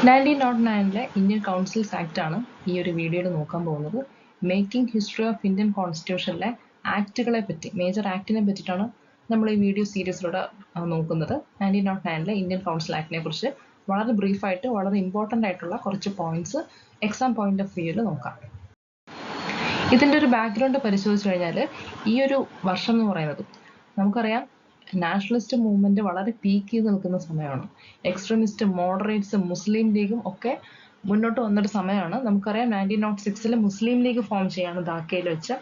1909 Indian councils act ആണ് ഈ ഒരു വീഡിയോയിൽ നോക്കാൻ പോകുന്നത്. മേക്കിംഗ് ഹിസ്റ്ററി ഓഫ് ഇന്ത്യൻ കോൺസ്റ്റിറ്റ്യൂഷനിലെ ആക്ടുകളെ പറ്റി, മേജർ ആക്ടിനെ പറ്റിയിട്ടാണ് നമ്മൾ ഈ വീഡിയോ സീരീസിലൂടെ നോക്കുന്നത്. 1909 ഇന്ത്യൻ കൗൺസിൽ ആക്ടിനെ കുറിച്ച് വളരെ ബ്രീഫായിട്ട് വളരെ ഇമ്പോർട്ടൻ്റ് ആയിട്ടുള്ള കുറച്ച് പോയിന്റ്സ് എക്സാം പോയിന്റ് ഓഫ് വ്യൂവിൽ നോക്കാം. ഇതിൻ്റെ ഒരു ബാക്ക്ഗ്രൗണ്ട് പരിശോധിച്ച് കഴിഞ്ഞാൽ ഈ ഒരു വർഷം എന്ന് പറയുന്നത് നമുക്കറിയാം നാഷണലിസ്റ്റ് മൂവ്മെന്റ് വളരെ പീക്ക് ചെയ്ത് നിൽക്കുന്ന സമയമാണ്. എക്സ്ട്രീമിസ്റ്റ്, മോഡറേറ്റ്സും മുസ്ലിം ലീഗും ഒക്കെ മുന്നോട്ട് വന്നൊരു സമയമാണ്. നമുക്കറിയാം 1906 മുസ്ലിം ലീഗ് ഫോം ചെയ്യാണ് ധാക്കയിൽ വെച്ച്.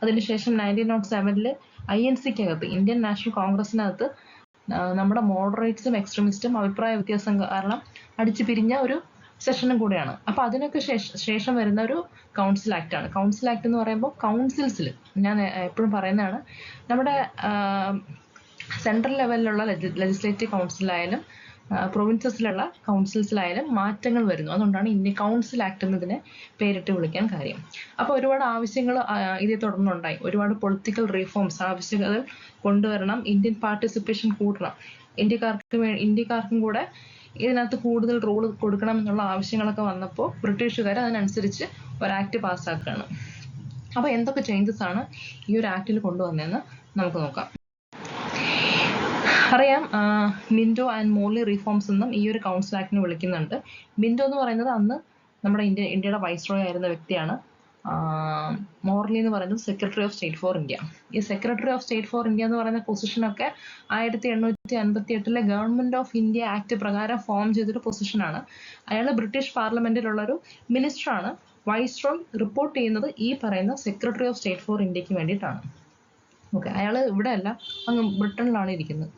അതിനുശേഷം 1907 INC-ക്കകത്ത്, ഇന്ത്യൻ നാഷണൽ കോൺഗ്രസിനകത്ത് നമ്മുടെ മോഡറേറ്റ്സും എക്സ്ട്രീമിസ്റ്റും അഭിപ്രായ വ്യത്യാസം കാരണം അടിച്ചു പിരിഞ്ഞ ഒരു സെഷനും കൂടെയാണ്. അപ്പോൾ അതിനൊക്കെ ശേഷം വരുന്ന ഒരു കൗൺസിൽ ആക്ട് ആണ്. കൗൺസിൽ ആക്ട് എന്ന് പറയുമ്പോൾ കൗൺസിൽസിൽ, ഞാൻ എപ്പോഴും പറയുന്നതാണ്, നമ്മുടെ സെൻട്രൽ ലെവലിലുള്ള ലെജിസ്ലേറ്റീവ് കൗൺസിലായാലും പ്രൊവിൻസസിലുള്ള കൗൺസിൽസിലായാലും മാറ്റങ്ങൾ വരുന്നു. അതുകൊണ്ടാണ് ഇന്ത്യൻ കൗൺസിൽ ആക്ട് എന്നതിനെ പേരിട്ട് വിളിക്കാൻ കാര്യം. അപ്പോൾ ഒരുപാട് ആവശ്യങ്ങൾ ഇതേ തുടർന്നുണ്ടായി. ഒരുപാട് പൊളിറ്റിക്കൽ റീഫോംസ്, ആവശ്യങ്ങൾ കൊണ്ടുവരണം, ഇന്ത്യൻ പാർട്ടിസിപ്പേഷൻ കൂട്ടണം, ഇന്ത്യക്കാർക്കും കൂടെ ഇതിനകത്ത് കൂടുതൽ റോൾ കൊടുക്കണം എന്നുള്ള ആവശ്യങ്ങളൊക്കെ വന്നപ്പോൾ ബ്രിട്ടീഷുകാർ അതിനനുസരിച്ച് ഒരു ആക്ട് പാസ്സാക്കുകയാണ്. അപ്പോൾ എന്തൊക്കെ ചേഞ്ചസ് ആണ് ഈ ഒരു ആക്ടിൽ കൊണ്ടുവന്നതെന്ന് നമുക്ക് നോക്കാം. അറിയാം, മിൻറ്റോ ആൻഡ് മോർലി റീഫോംസ് എന്നും ഈ ഒരു കൗൺസിൽ ആക്ടിനെ വിളിക്കുന്നുണ്ട്. മിൻറ്റോ എന്ന് പറയുന്നത് അന്ന് നമ്മുടെ ഇന്ത്യയുടെ വൈസ്രോയ് ആയിരുന്ന വ്യക്തിയാണ്. മോർലി എന്ന് പറയുന്നത് secretary of state for India. ഈ secretary of state for India എന്ന് പറയുന്ന പൊസിഷനൊക്കെ 1858 ഗവൺമെന്റ് ഓഫ് ഇന്ത്യ ആക്ട് പ്രകാരം ഫോം ചെയ്തൊരു പൊസിഷനാണ്. അയാൾ ബ്രിട്ടീഷ് പാർലമെന്റിലുള്ളൊരു മിനിസ്റ്ററാണ്. വൈസ്രോയ് റിപ്പോർട്ട് ചെയ്യുന്നത് ഈ പറയുന്ന സെക്രട്ടറി ഓഫ് സ്റ്റേറ്റ് ഫോർ ഇന്ത്യക്ക് വേണ്ടിയിട്ടാണ്. ഓക്കെ, അയാൾ ഇവിടെ അല്ല, അങ്ങ് ബ്രിട്ടനിലാണ് ഇരിക്കുന്നത്.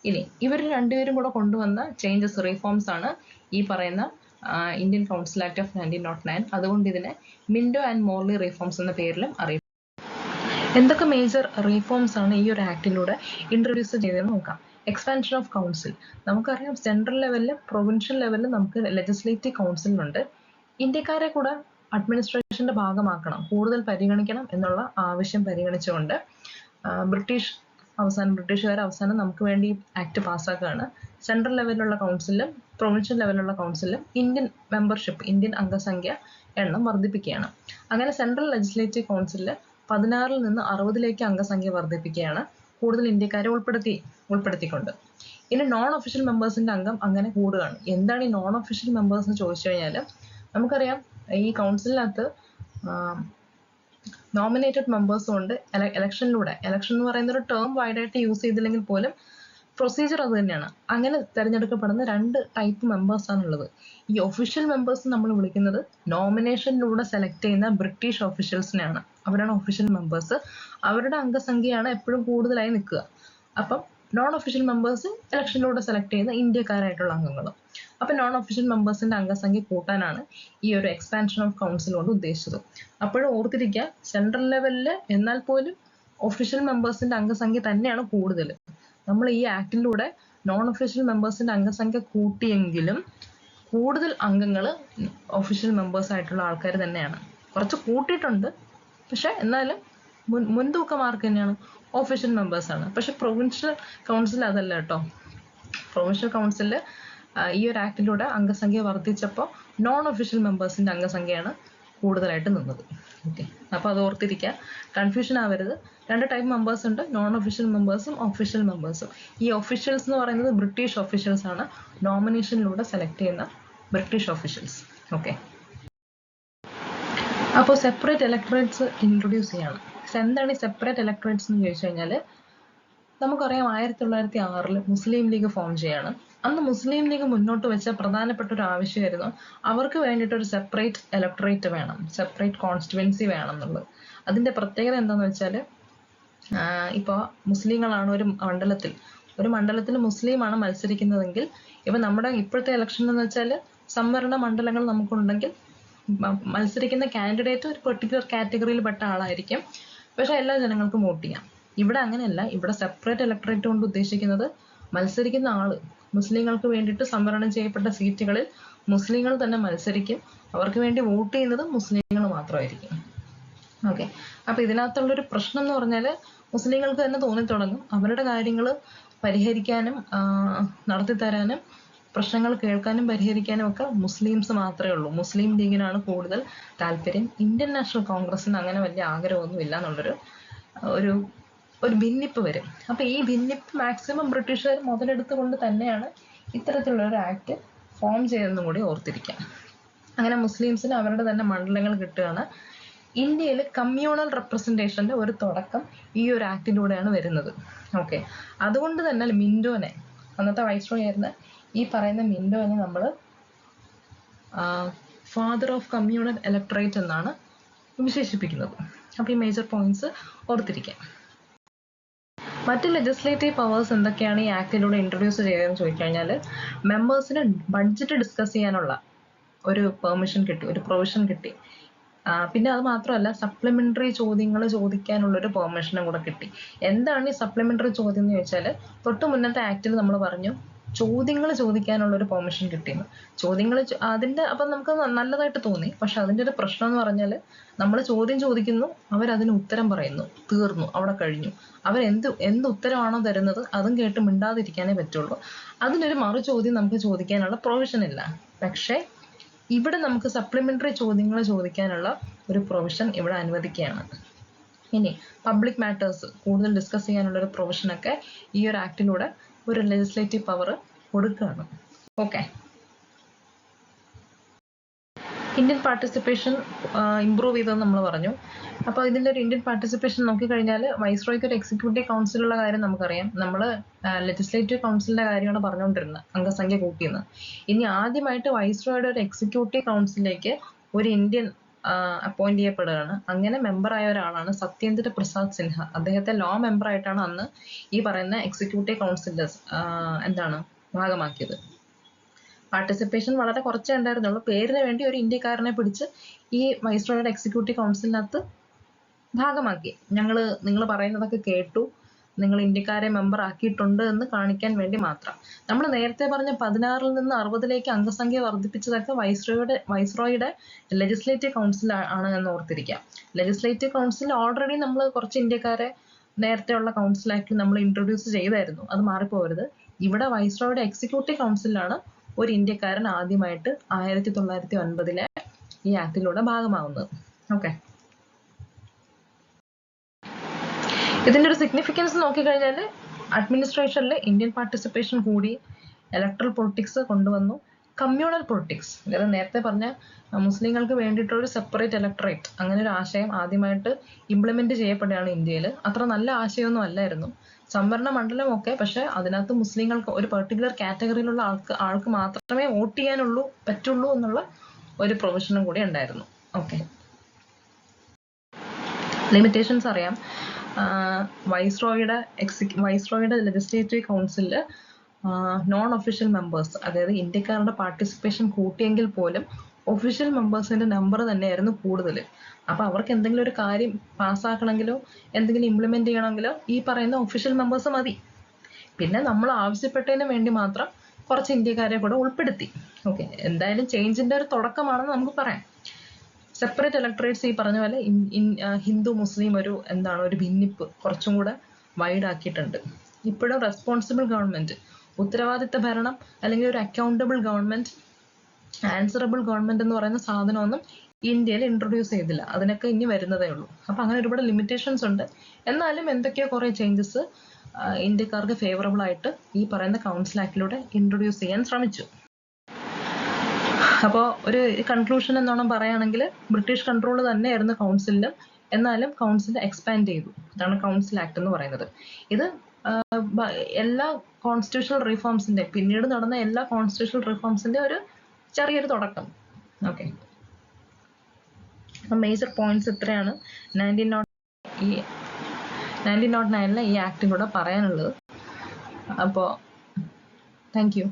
ഇനി ഇവർ രണ്ടുപേരും കൂടെ കൊണ്ടുവന്ന ചേഞ്ചസ്, റീഫോംസ് ആണ് ഈ പറയുന്ന ഇന്ത്യൻ കൗൺസിൽ ആക്ട് ഓഫ് 1909. അതുകൊണ്ട് ഇതിനെ മിൻറ്റോ ആൻഡ് മോർലി റീഫോംസ് എന്ന പേരിലും അറിയപ്പെടും. എന്തൊക്കെ മേജർ റീഫോംസ് ആണ് ഈ ഒരു ആക്ടിലൂടെ ഇൻട്രൊഡ്യൂസ് ചെയ്തതെന്ന് നോക്കാം. Expansion of council. നമുക്കറിയാം സെൻട്രൽ ലെവലിലും പ്രൊവിൻഷ്യൽ ലെവലിലും നമുക്ക് ലെജിസ്ലേറ്റീവ് കൗൺസിലുണ്ട്. ഇന്ത്യക്കാരെ കൂടെ അഡ്മിനിസ്ട്രേഷന്റെ ഭാഗമാക്കണം, കൂടുതൽ പരിഗണിക്കണം എന്നുള്ള ആവശ്യം പരിഗണിച്ചുകൊണ്ട് ബ്രിട്ടീഷുകാർ അവസാനം നമുക്ക് വേണ്ടി ആക്ട് പാസ്സാക്കുകയാണ്. സെൻട്രൽ ലെവലിലുള്ള കൗൺസിലും പ്രൊവിൻഷ്യൽ ലെവലിലുള്ള കൗൺസിലും ഇന്ത്യൻ മെമ്പർഷിപ്പ്, ഇന്ത്യൻ അംഗസംഖ്യ എണ്ണം വർദ്ധിപ്പിക്കുകയാണ്. അങ്ങനെ സെൻട്രൽ ലെജിസ്ലേറ്റീവ് കൗൺസിലിൽ 16 നിന്ന് 60 അംഗസംഖ്യ വർദ്ധിപ്പിക്കുകയാണ്, കൂടുതൽ ഇന്ത്യക്കാരെ ഉൾപ്പെടുത്തിക്കൊണ്ട്. ഇനി നോൺ ഒഫീഷ്യൽ മെമ്പേഴ്സിന്റെ അംഗം അങ്ങനെ കൂടുകയാണ്. എന്താണ് ഈ നോൺ ഒഫീഷ്യൽ മെമ്പേഴ്സ് എന്ന് ചോദിച്ചു കഴിഞ്ഞാൽ, നമുക്കറിയാം ഈ കൗൺസിലിനകത്ത് നോമിനേറ്റഡ് മെമ്പേഴ്സും ഉണ്ട്. ഇലക്ഷൻ എന്ന് പറയുന്ന ഒരു ടേം വൈഡായിട്ട് യൂസ് ചെയ്തില്ലെങ്കിൽ പോലും പ്രൊസീജിയർ അത് തന്നെയാണ്. അങ്ങനെ തിരഞ്ഞെടുക്കപ്പെടുന്ന 2 ടൈപ്പ് മെമ്പേഴ്സ് ആണുള്ളത്. ഈ ഒഫീഷ്യൽ മെമ്പേഴ്സ് നമ്മൾ വിളിക്കുന്നത് നോമിനേഷനിലൂടെ സെലക്ട് ചെയ്യുന്ന ബ്രിട്ടീഷ് ഒഫീഷ്യൽസിനെയാണ്. അവരാണ് ഒഫീഷ്യൽ മെമ്പേഴ്സ്. അവരുടെ അംഗസംഖ്യയാണ് എപ്പോഴും കൂടുതലായി നിൽക്കുക. അപ്പം നോൺ ഒഫീഷ്യൽ മെമ്പേഴ്സ് ഇലക്ഷനിലൂടെ സെലക്ട് ചെയ്യുന്ന ഇന്ത്യക്കാരായിട്ടുള്ള അംഗങ്ങൾ. അപ്പം നോൺ ഒഫീഷ്യൽ മെമ്പേഴ്സിന്റെ അംഗസംഖ്യ കൂട്ടാനാണ് ഈ ഒരു എക്സ്പാൻഷൻ ഓഫ് കൗൺസിൽ കൊണ്ട് ഉദ്ദേശിച്ചത്. അപ്പോഴും ഓർത്തിരിക്കുക, സെൻട്രൽ ലെവലിൽ എന്നാൽ പോലും ഒഫീഷ്യൽ മെമ്പേഴ്സിന്റെ അംഗസംഖ്യ തന്നെയാണ് കൂടുതൽ. നമ്മൾ ഈ ആക്ടിലൂടെ നോൺ ഒഫീഷ്യൽ മെമ്പേഴ്സിന്റെ അംഗസംഖ്യ കൂട്ടിയെങ്കിലും കൂടുതൽ അംഗങ്ങൾ ഒഫീഷ്യൽ മെമ്പേഴ്സ് ആയിട്ടുള്ള ആൾക്കാർ തന്നെയാണ്. കുറച്ച് കൂട്ടിയിട്ടുണ്ട്, പക്ഷെ എന്നാലും മുൻതൂക്കമാർക്ക് തന്നെയാണ് ഒഫീഷ്യൽ മെമ്പേഴ്സ് ആണ്. പക്ഷെ പ്രൊവിൻഷ്യൽ കൗൺസിൽ അതല്ല കേട്ടോ. പ്രൊവിൻഷ്യൽ കൗൺസിലിൽ ഈ ഒരു ആക്ടിലൂടെ അംഗസംഖ്യ വർദ്ധിച്ചപ്പോൾ നോൺ ഒഫീഷ്യൽ മെമ്പേഴ്സിന്റെ അംഗസംഖ്യയാണ് കൂടുതലായിട്ട് നിന്നത്. ഓക്കെ, അപ്പോൾ അത് ഓർത്തിരിക്കുക, കൺഫ്യൂഷൻ ആവരുത്. 2 ടൈപ്പ് മെമ്പേഴ്സ് ഉണ്ട്, നോൺ ഒഫീഷ്യൽ മെമ്പേഴ്സും ഒഫീഷ്യൽ മെമ്പേഴ്സും. ഈ ഒഫീഷ്യൽസ് എന്ന് പറയുന്നത് ബ്രിട്ടീഷ് ഒഫീഷ്യൽസ് ആണ്, നോമിനേഷനിലൂടെ സെലക്ട് ചെയ്യുന്ന ബ്രിട്ടീഷ് ഒഫീഷ്യൽസ്. ഓക്കെ, അപ്പോൾ സെപ്പറേറ്റ് ഇലക്ടറേറ്റ്സ് ഇൻട്രൊഡ്യൂസ് ചെയ്യാണ്. എന്താണ് ഈ സെപ്പറേറ്റ് ഇലക്ടറേറ്റ്സ് എന്ന് ചോദിച്ചു കഴിഞ്ഞാൽ, നമുക്കറിയാം 1906 മുസ്ലിം ലീഗ് ഫോം ചെയ്യാണ്. അന്ന് മുസ്ലിം ലീഗ് മുന്നോട്ട് വെച്ച പ്രധാനപ്പെട്ട ഒരു ആവശ്യമായിരുന്നു അവർക്ക് വേണ്ടിയിട്ട് ഒരു സെപ്പറേറ്റ് ഇലക്ടറേറ്റ് വേണം, സെപ്പറേറ്റ് കോൺസ്റ്റിറ്റ്യുവൻസി വേണം എന്നുള്ളത്. അതിന്റെ പ്രത്യേകത എന്താണെന്ന് വെച്ചാൽ, ഇപ്പോൾ മുസ്ലിങ്ങളാണ് ഒരു മണ്ഡലത്തിൽ മുസ്ലിമാണ് മത്സരിക്കുന്നതെങ്കിൽ, ഇപ്പം നമ്മുടെ ഇപ്പോഴത്തെ ഇലക്ഷൻ എന്ന് വെച്ചാൽ സംവരണ മണ്ഡലങ്ങൾ നമുക്കുണ്ടെങ്കിൽ മത്സരിക്കുന്ന കാൻഡിഡേറ്റ് ഒരു പെർട്ടിക്കുലർ കാറ്റഗറിയിൽ പെട്ട ആളായിരിക്കും, പക്ഷെ എല്ലാ ജനങ്ങൾക്കും വോട്ട് ചെയ്യാം. ഇവിടെ അങ്ങനെയല്ല. ഇവിടെ സെപ്പറേറ്റ് ഇലക്ടറേറ്റ് കൊണ്ട് ഉദ്ദേശിക്കുന്നത് മത്സരിക്കുന്ന ആള് മുസ്ലിങ്ങൾക്ക് വേണ്ടിയിട്ട് സംവരണം ചെയ്യപ്പെട്ട സീറ്റുകളിൽ മുസ്ലിങ്ങൾ തന്നെ മത്സരിക്കും, അവർക്ക് വേണ്ടി വോട്ട് ചെയ്യുന്നത് മുസ്ലിങ്ങൾ മാത്രമായിരിക്കും. ഓക്കെ, അപ്പൊ ഇതിനകത്തുള്ളൊരു പ്രശ്നം എന്ന് പറഞ്ഞാൽ, മുസ്ലിങ്ങൾക്ക് തന്നെ തോന്നിത്തുടങ്ങും അവരുടെ കാര്യങ്ങൾ പരിഹരിക്കാനും നടത്തിത്തരാനും പ്രശ്നങ്ങൾ കേൾക്കാനും പരിഹരിക്കാനും ഒക്കെ മുസ്ലിംസ് മാത്രമേ ഉള്ളൂ. മുസ്ലിം ലീഗിനാണ് കൂടുതൽ താല്പര്യം. ഇന്ത്യൻ നാഷണൽ കോൺഗ്രസിന് അങ്ങനെ വലിയ ആഗ്രഹമൊന്നും ഇല്ല എന്നുള്ളൊരു ഒരു ഒരു ഭിന്നിപ്പ് വരും. അപ്പൊ ഈ ഭിന്നിപ്പ് മാക്സിമം ബ്രിട്ടീഷുകാർ മുതലെടുത്തുകൊണ്ട് തന്നെയാണ് ഇത്തരത്തിലുള്ള ഒരു ആക്ട് ഫോം ചെയ്തെന്നും കൂടി ഓർത്തിരിക്കാം. അങ്ങനെ മുസ്ലിംസിന് അവരുടെ തന്നെ മണ്ഡലങ്ങൾ കിട്ടുകയാണ്. ഇന്ത്യയിൽ കമ്മ്യൂണൽ റെപ്രസെന്റേഷന്റെ ഒരു തുടക്കം ഈ ഒരു ആക്ടിലൂടെയാണ് വരുന്നത്. ഓക്കെ, അതുകൊണ്ട് തന്നെ മിന്റോനെ, അന്നത്തെ വൈസ്രോയി ആയിരുന്ന ഈ പറയുന്ന മിന്റോനെ നമ്മൾ ഫാദർ ഓഫ് കമ്മ്യൂണൽ ഇലക്ടറേറ്റ് എന്നാണ് വിശേഷിപ്പിക്കുന്നത്. അപ്പൊ ഈ മേജർ പോയിന്റ്സ് ഓർത്തിരിക്കാം. മറ്റ് ലെജിസ്ലേറ്റീവ് പവേഴ്സ് എന്തൊക്കെയാണ് ഈ ആക്ടിലൂടെ ഇൻട്രൊഡ്യൂസ് ചെയ്തതെന്ന് ചോദിച്ചുകഴിഞ്ഞാൽ, മെമ്പേഴ്സിന് ബഡ്ജറ്റ് ഡിസ്കസ് ചെയ്യാനുള്ള ഒരു പെർമിഷൻ കിട്ടി, ഒരു പ്രൊവിഷൻ കിട്ടി. പിന്നെ അത് മാത്രമല്ല, സപ്ലിമെന്ററി ചോദ്യങ്ങൾ ചോദിക്കാനുള്ളൊരു പെർമിഷനും കൂടെ കിട്ടി. എന്താണ് ഈ സപ്ലിമെന്ററി ചോദ്യം എന്ന് ചോദിച്ചാൽ, തൊട്ട് മുന്നത്തെ ആക്ടിൽ നമ്മൾ പറഞ്ഞു ചോദ്യങ്ങൾ ചോദിക്കാനുള്ള ഒരു പെർമിഷൻ കിട്ടിയെന്ന്. ചോദ്യങ്ങൾ അതിന്റെ അപ്പം നമുക്ക് നല്ലതായിട്ട് തോന്നി. പക്ഷെ അതിന്റെ ഒരു പ്രശ്നം എന്ന് പറഞ്ഞാൽ, നമ്മൾ ചോദ്യം ചോദിക്കുന്നു, അവരതിന് ഉത്തരം പറയുന്നു, തീർന്നു, അവിടെ കഴിഞ്ഞു. എന്ത് ഉത്തരമാണോ തരുന്നത് അതും കേട്ട് മിണ്ടാതിരിക്കാനേ പറ്റുള്ളൂ. അതിനൊരു മറു ചോദ്യം നമുക്ക് ചോദിക്കാനുള്ള പ്രൊവിഷൻ ഇല്ല. പക്ഷെ ഇവിടെ നമുക്ക് സപ്ലിമെന്ററി ചോദ്യങ്ങൾ ചോദിക്കാനുള്ള ഒരു പ്രൊവിഷൻ ഇവിടെ അനുവദിക്കുകയാണ്. ഇനി പബ്ലിക് മാറ്റേഴ്സ് കൂടുതൽ ഡിസ്കസ് ചെയ്യാനുള്ള ഒരു പ്രൊവിഷനൊക്കെ ഈ ഒരു ആക്ടിലൂടെ ഒരു ലെജിസ്ലേറ്റീവ് പവർ കൊടുക്കുകയാണ്. ഓക്കെ, ഇന്ത്യൻ പാർട്ടിസിപ്പേഷൻ ഇംപ്രൂവ് ചെയ്തതെന്ന് നമ്മൾ പറഞ്ഞു. അപ്പോൾ ഇതിൻ്റെ ഒരു ഇന്ത്യൻ പാർട്ടിസിപ്പേഷൻ നോക്കിക്കഴിഞ്ഞാൽ, വൈസ്രോയ്ക്ക് ഒരു എക്സിക്യൂട്ടീവ് കൗൺസിലുള്ള കാര്യം നമുക്കറിയാം. നമ്മൾ ലെജിസ്ലേറ്റീവ് കൗൺസിലിന്റെ കാര്യമാണ് പറഞ്ഞുകൊണ്ടിരുന്നത്, അംഗസംഖ്യ കൂട്ടിയെന്ന്. ഇനി ആദ്യമായിട്ട് വൈസ്രോയുടെ ഒരു എക്സിക്യൂട്ടീവ് കൗൺസിലിലേക്ക് ഒരു ഇന്ത്യൻ അപ്പോയിന്റ് ചെയ്യപ്പെടുകയാണ്. അങ്ങനെ മെമ്പറായ ഒരാളാണ് സത്യേന്ദ്ര പ്രസാദ് സിൻഹ. അദ്ദേഹത്തെ ലോ മെമ്പർ ആയിട്ടാണ് അന്ന് ഈ പറയുന്ന എക്സിക്യൂട്ടീവ് കൗൺസിലിന്റെ ഭാഗമാക്കിയത്. പാർട്ടിസിപ്പേഷൻ വളരെ കുറച്ചേ ഉണ്ടായിരുന്നുള്ളൂ. പേരിന് വേണ്ടി ഒരു ഇന്ത്യക്കാരനെ പിടിച്ച് ഈ വൈസ്രോയുടെ എക്സിക്യൂട്ടീവ് കൗൺസിലിനകത്ത് ഭാഗമാക്കി. നിങ്ങൾ പറയുന്നതൊക്കെ കേട്ടു, നിങ്ങൾ ഇന്ത്യക്കാരെ മെമ്പർ ആക്കിയിട്ടുണ്ട് എന്ന് കാണിക്കാൻ വേണ്ടി മാത്രം. നമ്മൾ നേരത്തെ പറഞ്ഞ 16 നിന്ന് 60 അംഗസംഖ്യ വർദ്ധിപ്പിച്ചതൊക്കെ വൈസ്രോയുടെ ലെജിസ്ലേറ്റീവ് കൗൺസിൽ ആണ് എന്ന് ഓർത്തിരിക്കാം. ലെജിസ്ലേറ്റീവ് കൗൺസിൽ ഓൾറെഡി നമ്മൾ കുറച്ച് ഇന്ത്യക്കാരെ നേരത്തെയുള്ള കൗൺസിലാക്കി നമ്മൾ ഇൻട്രൊഡ്യൂസ് ചെയ്തായിരുന്നു, അത് മാറിപ്പോകരുത്. ഇവിടെ വൈസ്രോയുടെ എക്സിക്യൂട്ടീവ് കൗൺസിലാണ് ഒരു ഇന്ത്യക്കാരൻ ആദ്യമായിട്ട് 1909 ഈ ആക്ടിലൂടെ ഭാഗമാവുന്നത്. ഓക്കെ, ഇതിന്റെ ഒരു സിഗ്നിഫിക്കൻസ് നോക്കിക്കഴിഞ്ഞാൽ, അഡ്മിനിസ്ട്രേഷനിൽ ഇന്ത്യൻ പാർട്ടിസിപ്പേഷൻ കൂടി, ഇലക്ട്രൽ പൊളിറ്റിക്സ് കൊണ്ടുവന്നു, കമ്മ്യൂണൽ പൊളിറ്റിക്സ്, അതായത് നേരത്തെ പറഞ്ഞ മുസ്ലിങ്ങൾക്ക് വേണ്ടിയിട്ടുള്ള ഒരു സെപ്പറേറ്റ് ഇലക്ടറേറ്റ്, അങ്ങനെ ഒരു ആശയം ആദ്യമായിട്ട് ഇംപ്ലിമെന്റ് ചെയ്യപ്പെടുകയാണ് ഇന്ത്യയിൽ. അത്ര നല്ല ആശയമൊന്നും അല്ലായിരുന്നു. സംവരണ മണ്ഡലമൊക്കെ, പക്ഷെ അതിനകത്ത് മുസ്ലിങ്ങൾക്ക് ഒരു പെർട്ടിക്കുലർ കാറ്റഗറിയിലുള്ള ആൾക്ക് മാത്രമേ വോട്ട് ചെയ്യാനുള്ളൂ പറ്റുള്ളൂ എന്നുള്ള ഒരു പ്രൊവിഷനും കൂടി ഉണ്ടായിരുന്നു. ഓക്കെ, ലിമിറ്റേഷൻസ് അറിയാം. വൈസ്രോയുടെ ലെജിസ്ലേറ്റീവ് കൗൺസിലിൽ നോൺ ഒഫീഷ്യൽ മെമ്പേഴ്സ്, അതായത് ഇന്ത്യക്കാരുടെ പാർട്ടിസിപ്പേഷൻ കൂട്ടിയെങ്കിൽ പോലും ഒഫീഷ്യൽ മെമ്പേഴ്സിന്റെ നമ്പർ തന്നെയായിരുന്നു കൂടുതൽ. അപ്പൊ അവർക്ക് എന്തെങ്കിലും ഒരു കാര്യം പാസ്സാക്കണമെങ്കിലോ എന്തെങ്കിലും ഇംപ്ലിമെന്റ് ചെയ്യണമെങ്കിലോ ഈ പറയുന്ന ഒഫീഷ്യൽ മെമ്പേഴ്സ് മതി. പിന്നെ നമ്മൾ ആവശ്യപ്പെട്ടതിന് വേണ്ടി മാത്രം കുറച്ച് ഇന്ത്യക്കാരെ കൂടെ ഉൾപ്പെടുത്തി. ഓക്കെ, എന്തായാലും ചേഞ്ചിന്റെ ഒരു തുടക്കമാണെന്ന് നമുക്ക് പറയാം. സെപ്പറേറ്റ് ഇലക്ടറേറ്റ്സ് ഈ പറഞ്ഞ പോലെ ഹിന്ദു മുസ്ലിം ഒരു ഭിന്നിപ്പ് കുറച്ചും കൂടെ വൈഡ് ആക്കിയിട്ടുണ്ട്. ഇപ്പോഴും റെസ്പോൺസിബിൾ ഗവൺമെന്റ്, ഉത്തരവാദിത്ത ഭരണം അല്ലെങ്കിൽ ഒരു അക്കൗണ്ടബിൾ ഗവൺമെന്റ്, ആൻസറബിൾ ഗവൺമെന്റ് എന്ന് പറയുന്ന സാധനമൊന്നും ഇന്ത്യയിൽ ഇൻട്രൊഡ്യൂസ് ചെയ്തില്ല. അതിനൊക്കെ ഇനി വരുന്നതേ ഉള്ളൂ. അപ്പൊ അങ്ങനെ ഒരുപാട് ലിമിറ്റേഷൻസ് ഉണ്ട്. എന്നാലും എന്തൊക്കെയോ കുറെ ചേഞ്ചസ് ഇന്ത്യക്കാർക്ക് ഫേവറബിൾ ആയിട്ട് ഈ പറയുന്ന കൗൺസിൽ ആക്ടിലൂടെ ഇൻട്രൊഡ്യൂസ് ചെയ്യാൻ ശ്രമിച്ചു. അപ്പോൾ ഒരു കൺക്ലൂഷൻ എന്നോണം പറയുകയാണെങ്കിൽ, ബ്രിട്ടീഷ് കൺട്രോൾ തന്നെയായിരുന്നു കൗൺസിലിലും, എന്നാലും കൗൺസിൽ എക്സ്പാൻഡ് ചെയ്തു. ഇതാണ് കൗൺസിൽ ആക്ട് എന്ന് പറയുന്നത്. ഇത് എല്ലാ കോൺസ്റ്റിറ്റ്യൂഷണൽ റിഫോംസിന്റെ, പിന്നീട് നടന്ന എല്ലാ കോൺസ്റ്റിറ്റ്യൂഷണൽ റിഫോംസിന്റെ ഒരു ചെറിയൊരു തുടക്കം. ഓക്കെ, മേജർ പോയിന്റ്സ് ഇത്രയാണ് 1909 ഈ ആക്ടിലൂടെ പറയാനുള്ളത്. അപ്പോൾ താങ്ക് യു.